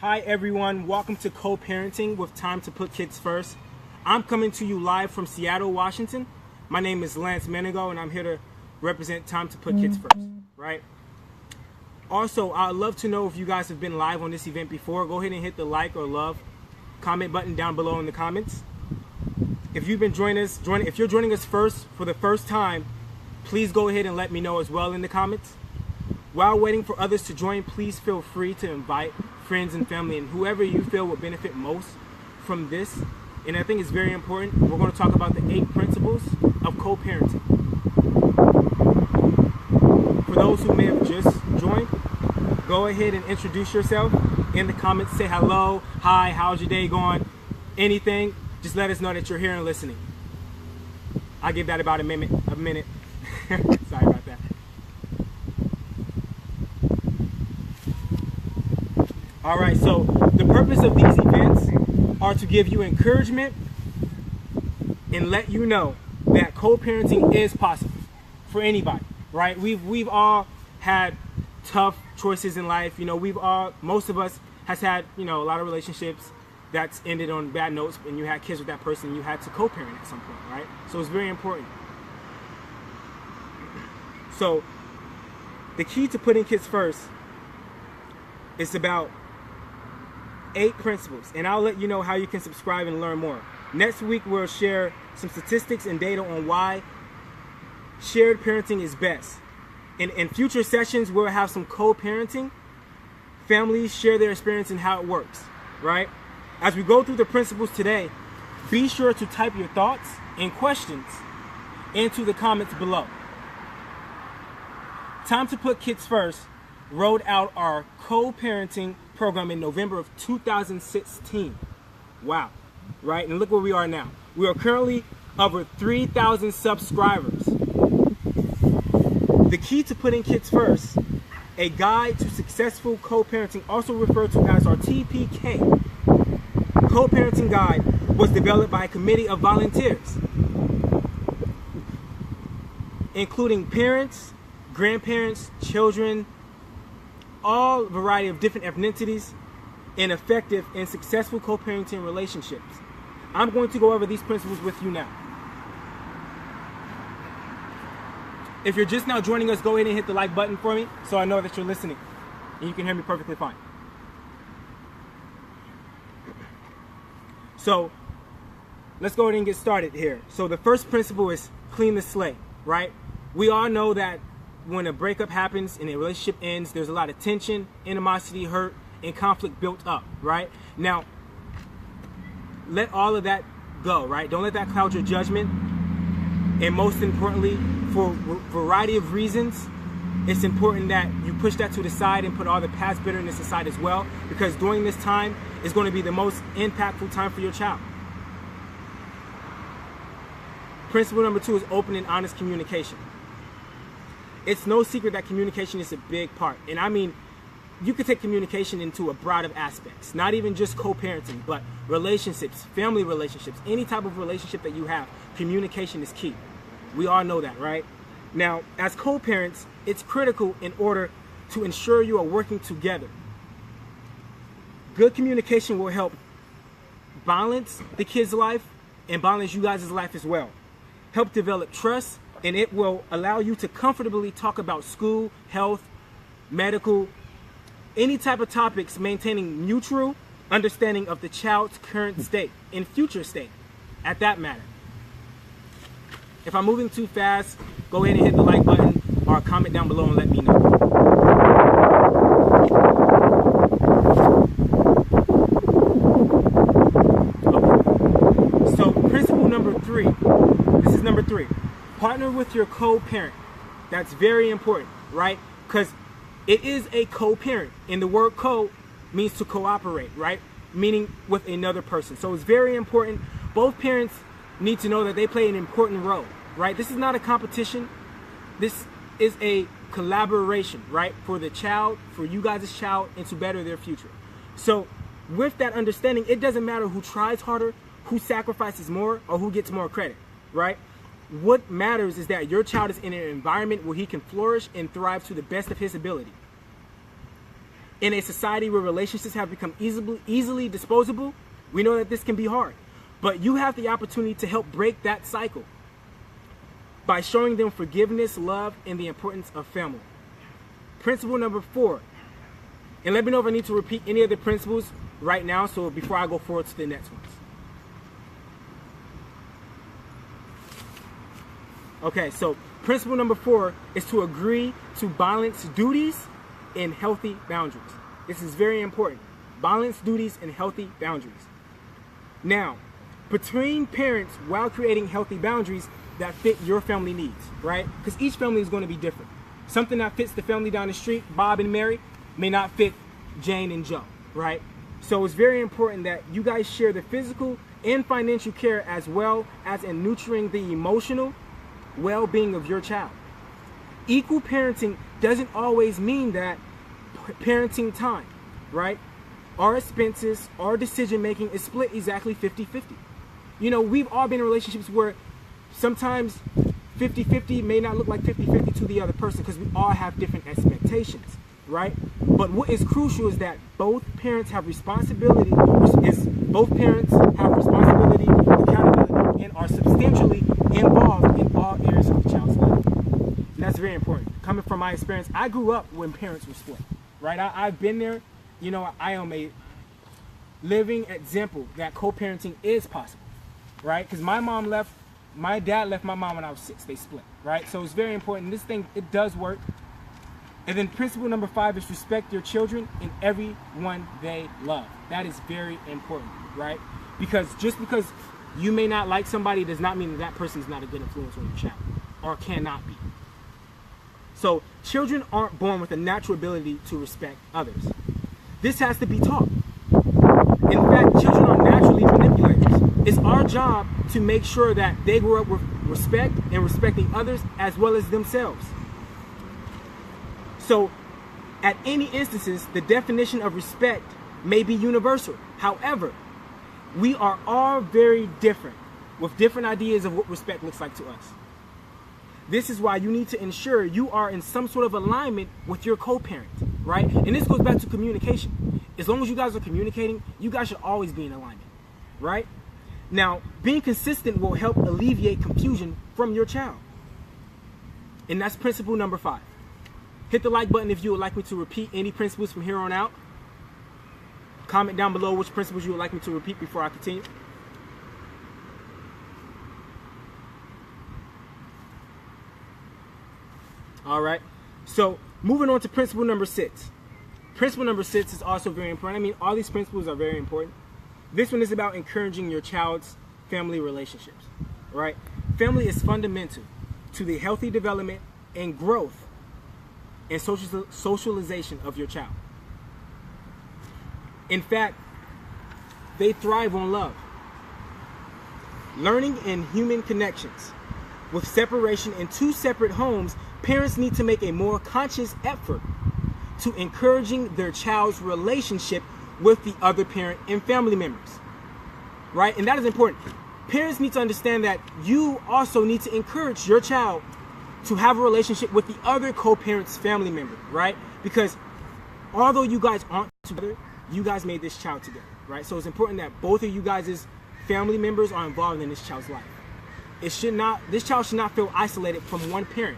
Hi everyone, welcome to Co-Parenting with Time to Put Kids First. I'm coming to you live from Seattle, Washington. My name is Lance Menego and I'm here to represent Time to Put Kids First, right? Also, I'd love to know if you guys have been live on this event before. Go ahead and hit the like or love comment button down below in the comments. If you've been if you're joining us first for the first time, please go ahead and let me know as well in the comments. While waiting for others to join, please feel free to invite friends and family and whoever you feel will benefit most from this. And I think it's very important. We're going to talk about the 8 principles of co-parenting. For those who may have just joined, go ahead and introduce yourself in the comments. Say hello, hi, how's your day going? Anything, just let us know that you're here and listening. I'll give that about a minute. Sorry about that. All right, so the purpose of these events are to give you encouragement and let you know that co-parenting is possible for anybody, right? We've all had tough choices in life. You know, most of us has had, a lot of relationships that's ended on bad notes, and you had kids with that person, you had to co-parent at some point, right? So it's very important. So the key to putting kids first is about 8 principles, and I'll let you know how you can subscribe and learn more. Next week, we'll share some statistics and data on why shared parenting is best. In future sessions, we'll have some co-parenting. Families share their experience and how it works, right? As we go through the principles today, be sure to type your thoughts and questions into the comments below. Time to Put Kids First rolled out our co-parenting program in November of 2016. Wow, right? And look where we are now. We are currently over 3,000 subscribers. The key to putting kids first, a guide to successful co-parenting, also referred to as our TPK co-parenting guide, was developed by a committee of volunteers, including parents, grandparents, children, all variety of different ethnicities, and effective and successful co-parenting relationships. I'm going to go over these principles with you now. If you're just now joining us, go ahead and hit the like button for me so I know that you're listening and you can hear me perfectly fine. So let's go ahead and get started here. So the first principle is clean the slate, right? We all know that when a breakup happens and a relationship ends, there's a lot of tension, animosity, hurt, and conflict built up, right? Now, let all of that go, right? Don't let that cloud your judgment. And most importantly, for a variety of reasons, it's important that you push that to the side and put all the past bitterness aside as well, because during this time is going to be the most impactful time for your child. Principle number 2 is open and honest communication. It's no secret that communication is a big part. And I mean, you could take communication into a broad of aspects, not even just co-parenting, but relationships, family relationships, any type of relationship that you have, communication is key. We all know that, right? Now, as co-parents, it's critical in order to ensure you are working together. Good communication will help balance the kid's life and balance you guys' life as well. Help develop trust, and it will allow you to comfortably talk about school, health, medical, any type of topics, maintaining mutual understanding of the child's current state and future state at that matter. If I'm moving too fast, go ahead and hit the like button or comment down below and let me know. Okay. So principle number 3, this is number 3. Partner with your co-parent. That's very important, right? Because it is a co-parent, and the word co means to cooperate, right? Meaning with another person. So it's very important. Both parents need to know that they play an important role, right? This is not a competition. This is a collaboration, right? For the child, for you guys' child, and to better their future. So with that understanding, it doesn't matter who tries harder, who sacrifices more, or who gets more credit, right? What matters is that your child is in an environment where he can flourish and thrive to the best of his ability. In a society where relationships have become easily disposable, we know that this can be hard. But you have the opportunity to help break that cycle by showing them forgiveness, love, and the importance of family. Principle number 4. And let me know if I need to repeat any of the principles right now, so before I go forward to the next ones. Okay, so principle number 4 is to agree to balance duties and healthy boundaries. This is very important. Balance duties and healthy boundaries. Now, between parents, while creating healthy boundaries that fit your family needs, right? Because each family is going to be different. Something that fits the family down the street, Bob and Mary, may not fit Jane and Joe, right? So it's very important that you guys share the physical and financial care, as well as in nurturing the emotional well-being of your child. Equal parenting doesn't always mean that parenting time, right? Our expenses, our decision making is split exactly 50-50. You know, we've all been in relationships where sometimes 50-50 may not look like 50-50 to the other person, because we all have different expectations, right? But what is crucial is that both parents have responsibility, accountability, and are substantially involved in all areas of the child's life. And that's very important. Coming from my experience, I grew up when parents were split, right? I've been there. You know, I am a living example that co-parenting is possible, right? Because my dad left my mom when I was 6. They split, right? So it's very important. This thing, it does work. And then principle number 5 is respect your children and everyone they love. That is very important, right? Because just because you may not like somebody does not mean that that person is not a good influence on your child, or cannot be. So children aren't born with a natural ability to respect others. This has to be taught. In fact, children are naturally manipulators. It's our job to make sure that they grow up with respect and respecting others as well as themselves. So, at any instances, the definition of respect may be universal. However, we are all very different, with different ideas of what respect looks like to us. This is why you need to ensure you are in some sort of alignment with your co-parent, right? And this goes back to communication. As long as you guys are communicating, you guys should always be in alignment, right? Now, being consistent will help alleviate confusion from your child. And that's principle number 5. Hit the like button if you would like me to repeat any principles from here on out. Comment down below which principles you would like me to repeat before I continue. All right. So moving on to principle number 6. Principle number 6 is also very important. I mean, all these principles are very important. This one is about encouraging your child's family relationships, right? Family is fundamental to the healthy development and growth and socialization of your child. In fact, they thrive on love, learning, and human connections. With separation in 2 separate homes, parents need to make a more conscious effort to encouraging their child's relationship with the other parent and family members, right? And that is important. Parents need to understand that you also need to encourage your child to have a relationship with the other co-parent's family member, right? Because although you guys aren't together, you guys made this child together, right? So it's important that both of you guys' family members are involved in this child's life. This child should not feel isolated from one parent,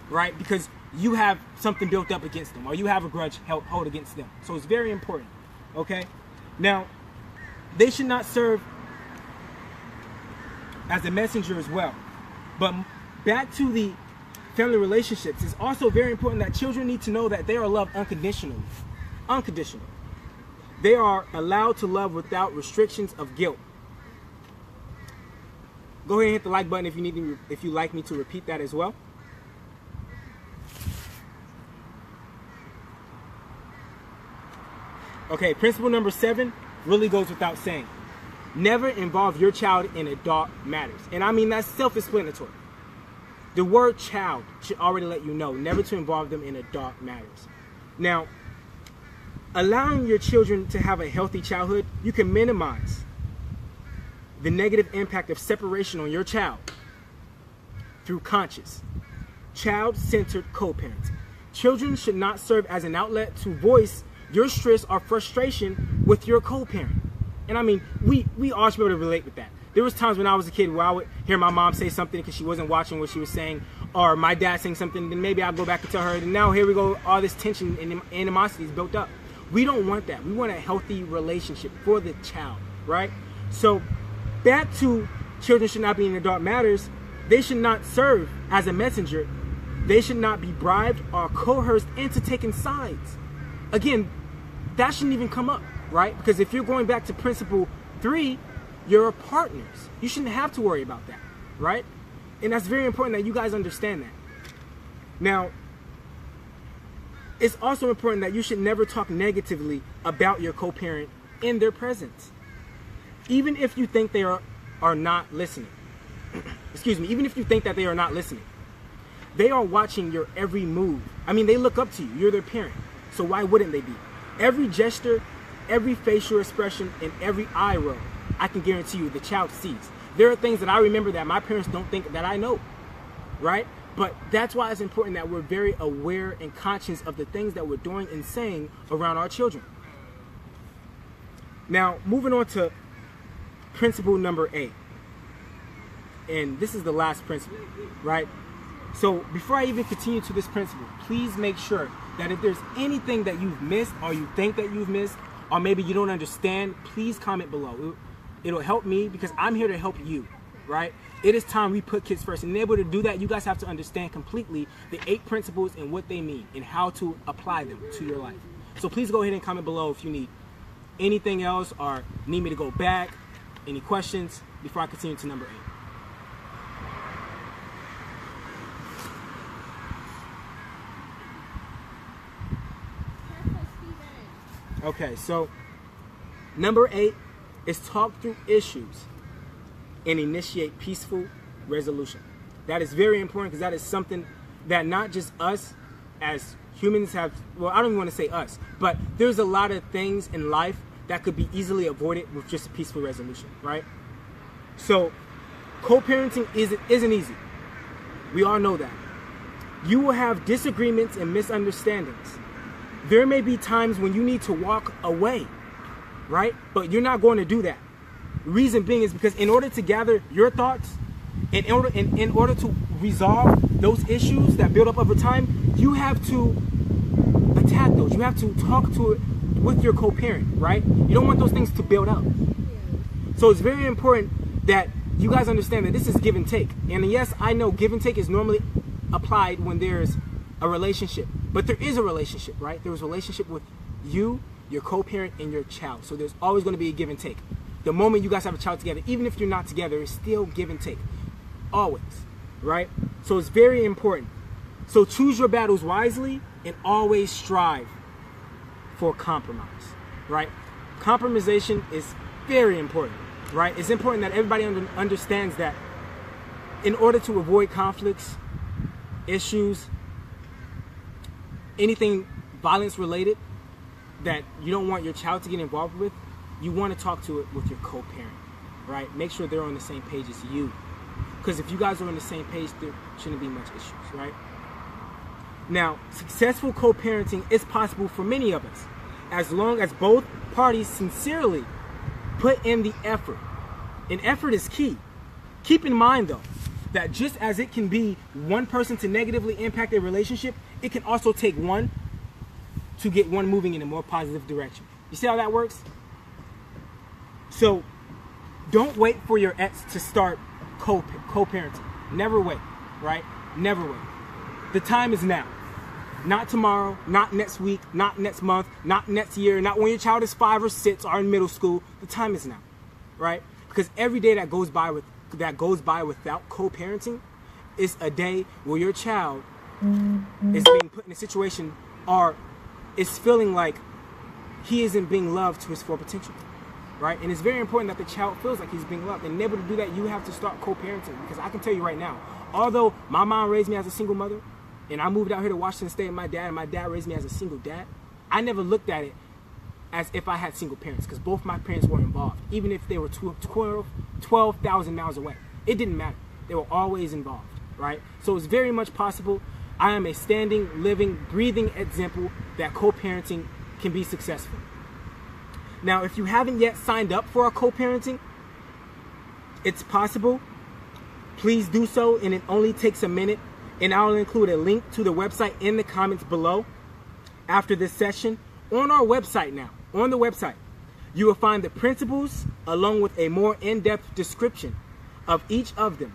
right? Because you have something built up against them, or you have a grudge held against them. So it's very important, okay? Now, they should not serve as a messenger as well. But back to the family relationships, it's also very important that children need to know that they are loved unconditionally. Unconditionally. They are allowed to love without restrictions of guilt. Go ahead and hit the like button if you like me to repeat that as well. Okay, principle number 7 really goes without saying. Never involve your child in adult matters. And I mean, that's self-explanatory. The word child should already let you know never to involve them in adult matters. Now, allowing your children to have a healthy childhood, you can minimize the negative impact of separation on your child through conscious, child-centered co-parenting. Children should not serve as an outlet to voice your stress or frustration with your co-parent. And I mean, we all should be able to relate with that. There was times when I was a kid where I would hear my mom say something because she wasn't watching what she was saying, or my dad saying something, then maybe I'll go back and tell her, and now here we go, all this tension and animosity is built up. We don't want that. We want a healthy relationship for the child, right? So back to children should not be in adult matters. They should not serve as a messenger. They should not be bribed or coerced into taking sides. Again, that shouldn't even come up, right? Because if you're going back to principle 3, you're partners. You shouldn't have to worry about that, right? And that's very important that you guys understand that. Now, it's also important that you should never talk negatively about your co-parent in their presence. Even if you think they are not listening. Excuse me, even if you think that they are not listening. They are watching your every move. I mean, they look up to you. You're their parent. So why wouldn't they be? Every gesture, every facial expression, and every eye roll, I can guarantee you the child sees. There are things that I remember that my parents don't think that I know, right? But that's why it's important that we're very aware and conscious of the things that we're doing and saying around our children. Now, moving on to principle number 8. And this is the last principle, right? So before I even continue to this principle, please make sure that if there's anything that you've missed or you think that you've missed, or maybe you don't understand, please comment below. It'll help me because I'm here to help you, right? It is time we put kids first. And in able to do that, you guys have to understand completely the 8 principles and what they mean and how to apply them to your life. So please go ahead and comment below if you need anything else or need me to go back, any questions before I continue to number 8. Okay, so number 8 is talk through issues and initiate peaceful resolution. That is very important because that is something that not just us as humans have, well, I don't even want to say us, but there's a lot of things in life that could be easily avoided with just a peaceful resolution, right? So co-parenting isn't easy. We all know that. You will have disagreements and misunderstandings. There may be times when you need to walk away, right? But you're not going to do that. Reason being is because in order to gather your thoughts, in order to resolve those issues that build up over time, you have to attack those. You have to talk to it with your co-parent, right? You don't want those things to build up. So it's very important that you guys understand that this is give and take. And yes, I know give and take is normally applied when there's a relationship. But there is a relationship, right? There's a relationship with you, your co-parent, and your child. So there's always going to be a give and take. The moment you guys have a child together, even if you're not together, it's still give and take. Always, right? So it's very important. So choose your battles wisely and always strive for compromise, right? Compromisation is very important, right? It's important that everybody understands that in order to avoid conflicts, issues, anything violence related that you don't want your child to get involved with, you want to talk to it with your co-parent, right? Make sure they're on the same page as you. Because if you guys are on the same page, there shouldn't be much issues, right? Now, successful co-parenting is possible for many of us, as long as both parties sincerely put in the effort. And effort is key. Keep in mind, though, that just as it can be one person to negatively impact a relationship, it can also take one to get one moving in a more positive direction. You see how that works? So don't wait for your ex to start co-parenting. Never wait, right? Never wait. The time is now. Not tomorrow, not next week, not next month, not next year, not when your child is 5 or 6 or in middle school. The time is now, right? Because every day that goes by without co-parenting is a day where your child is being put in a situation or is feeling like he isn't being loved to his full potential, right? And it's very important that the child feels like he's being loved. And able to do that, you have to start co-parenting. Because I can tell you right now, although my mom raised me as a single mother, and I moved out here to Washington State with my dad, and my dad raised me as a single dad, I never looked at it as if I had single parents, because both my parents were involved, even if they were 12,000 miles away. It didn't matter. They were always involved, right? So it's very much possible. I am a standing, living, breathing example that co-parenting can be successful. Now, if you haven't yet signed up for our co-parenting, it's possible. Please do so, and it only takes a minute. And I'll include a link to the website in the comments below after this session. On our website now, on the website, you will find the principles along with a more in-depth description of each of them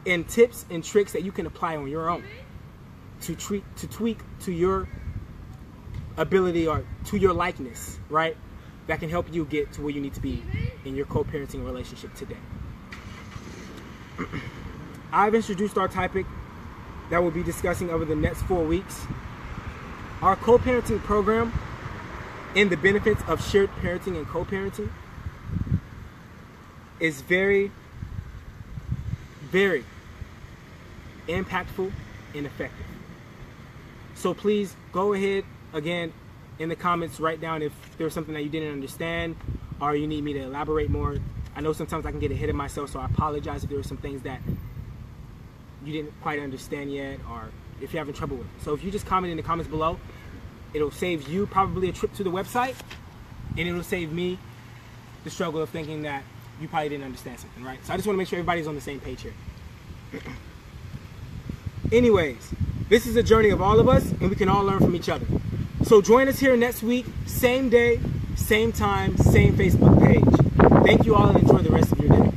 and tips and tricks that you can apply on your own to tweak to your ability or to your likeness, right? That can help you get to where you need to be in your co-parenting relationship today. I've introduced our topic that we'll be discussing over the next 4 weeks. Our co-parenting program and the benefits of shared parenting and co-parenting is very, very impactful and effective. So please go ahead, again, in the comments, write down if there's something that you didn't understand or you need me to elaborate more. I know sometimes I can get ahead of myself, so I apologize if there were some things that you didn't quite understand yet or if you're having trouble with it. So if you just comment in the comments below, it'll save you probably a trip to the website, and it'll save me the struggle of thinking that you probably didn't understand something, right? So I just want to make sure everybody's on the same page here. Anyways, this is a journey of all of us, and we can all learn from each other. So join us here next week, same day, same time, same Facebook page. Thank you all, and enjoy the rest of your day.